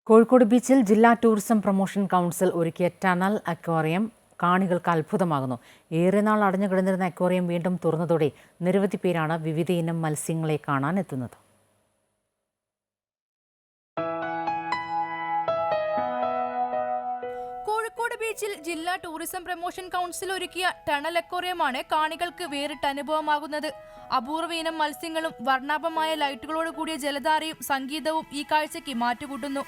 കോഴിക്കോട് ബീച്ചിൽ ജില്ലാ tourism promotion council ഒരുക്കിയ ടണൽ അക്വേറിയം കാണികൾക്ക് അത്ഭുതമാകുന്നു. ഏറെ നാൾ അടഞ്ഞു കിടന്നിരുന്ന അക്വേറിയം വീണ്ടും തുറന്നതോടെ നിരവധി പേരാണ് വിവിധയിനം മത്സ്യങ്ങളെ കാണാൻ എത്തുന്നത്. കോഴിക്കോട് ബീച്ചിൽ ജില്ലാ ടൂറിസം പ്രൊമോഷൻ കൗൺസിൽ ഒരുക്കിയ ടണൽ അക്വേറിയമാണ് കാണികൾക്ക് വേറിട്ട അനുഭവമാകുന്നത്. അപൂർവയിനം മത്സ്യങ്ങളും വർണ്ണാഭമായ ലൈറ്റുകളോട് കൂടിയ ജലധാരയും സംഗീതവും ഈ കാഴ്ചയ്ക്ക് മാറ്റുകൂട്ടുന്നു.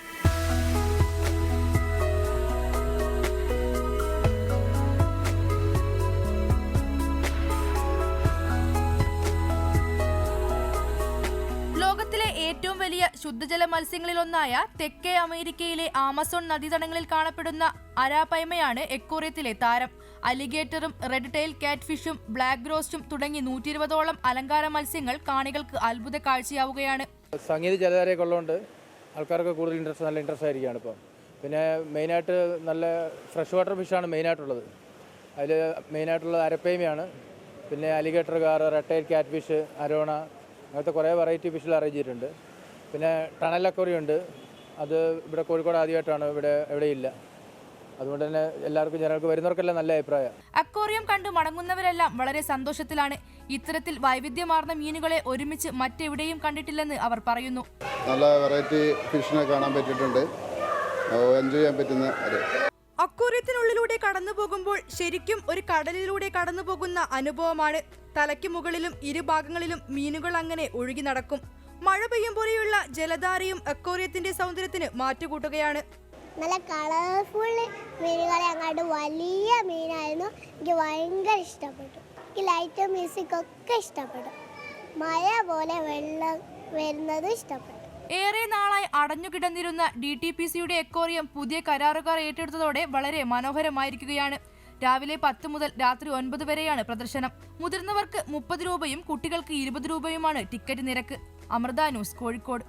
ലോകത്തിലെ ഏറ്റവും വലിയ ശുദ്ധജല മത്സ്യങ്ങളിലൊന്നായ തെക്കേ അമേരിക്കയിലെ ആമസോൺ നദീതടങ്ങളിൽ കാണപ്പെടുന്ന അരാപൈമയാണ് അക്വേറിയത്തിലെ താരം. അലിഗേറ്ററും റെഡ് ടെയിൽ കാറ്റ്ഫിഷും ബ്ലാക്ക് ഗ്രോസ്റ്റും തുടങ്ങി 120ഓളം അലങ്കാര മത്സ്യങ്ങൾ കാണികൾക്ക് അത്ഭുത കാഴ്ചയാവുകയാണ്. സംഗീത ജലധാരയൊക്കെ ഉള്ളതുകൊണ്ട് ആൾക്കാർക്ക് കൂടുതൽ നല്ല ഇൻട്രസ്റ്റ് ആയിരിക്കുകയാണ് ഇപ്പം. പിന്നെ മെയിനായിട്ട് നല്ല ഫ്രഷ് വാട്ടർ ഫിഷാണ് മെയിനായിട്ടുള്ളത്. അതിൽ മെയിനായിട്ടുള്ളത് അരപ്പൈമയാണ്. പിന്നെ alligator gar, red tail catfish, arowana, അങ്ങനത്തെ കുറേ വെറൈറ്റി ഫിഷിൽ അറേഞ്ച് ചെയ്തിട്ടുണ്ട്. പിന്നെ ടണൽ അക്വേറിയം ഉണ്ട്. അത് ഇവിടെ കോഴിക്കോട് ആദ്യമായിട്ടാണ്, എവിടെയില്ല. അതുകൊണ്ട് തന്നെ എല്ലാവർക്കും ജനങ്ങൾക്ക് വരുന്നവർക്കെല്ലാം നല്ല അഭിപ്രായം. അക്വേറിയം കണ്ടു മടങ്ങുന്നവരെല്ലാം വളരെ സന്തോഷത്തിലാണ്. ഇത്തരത്തിൽ വൈവിധ്യമാർന്ന മീനുകളെ ഒരുമിച്ച് മറ്റെവിടെയും കണ്ടിട്ടില്ലെന്ന് അവർ പറയുന്നു. നല്ല വെറൈറ്റി ഫിഷിനെ കാണാൻ പറ്റിയിട്ടുണ്ട്. എൻജോയ് ചെയ്യാൻ പറ്റുന്ന അക്വേറിയത്തിനുള്ളിലൂടെ കടന്നു പോകുമ്പോൾ ശരിക്കും ഒരു കടലിലൂടെ കടന്നു പോകുന്ന അനുഭവമാണ്. തലയ്ക്ക് മുകളിലും ഇരുഭാഗങ്ങളിലും മീനുകൾ അങ്ങനെ ഒഴുകി നടക്കും. മഴ പെയ്യുമ്പോഴെയുള്ള ജലധാരയും അക്വേറിയത്തിന്റെ സൗന്ദര്യത്തിന് മാറ്റുകൂട്ടുകയാണ്. നല്ല കളർഫുൾ മീനുകളെ അങ്ങോട്ട് വലിയ മീനായിരുന്നു. എനിക്ക് ഭയങ്കര ഇഷ്ടപ്പെട്ടു. എനിക്ക് ലൈറ്റ് മ്യൂസിക് ഒക്കെ ഇഷ്ടപ്പെട്ടു. മഴ പോലെ വെള്ളം വരുന്നത് ഇഷ്ടപ്പെട്ടു. ഏറെ നാളായി അടഞ്ഞുകിടന്നിരുന്ന DTPCയുടെ അക്വേറിയം പുതിയ കരാറുകാർ ഏറ്റെടുത്തതോടെ വളരെ മനോഹരമായിരിക്കുകയാണ്. രാവിലെ 10 മുതൽ രാത്രി 9 വരെയാണ് പ്രദർശനം. മുതിർന്നവർക്ക് 30 രൂപയും കുട്ടികൾക്ക് 20 രൂപയുമാണ് ടിക്കറ്റ് നിരക്ക്. അമൃത ന്യൂസ്, കോഴിക്കോട്.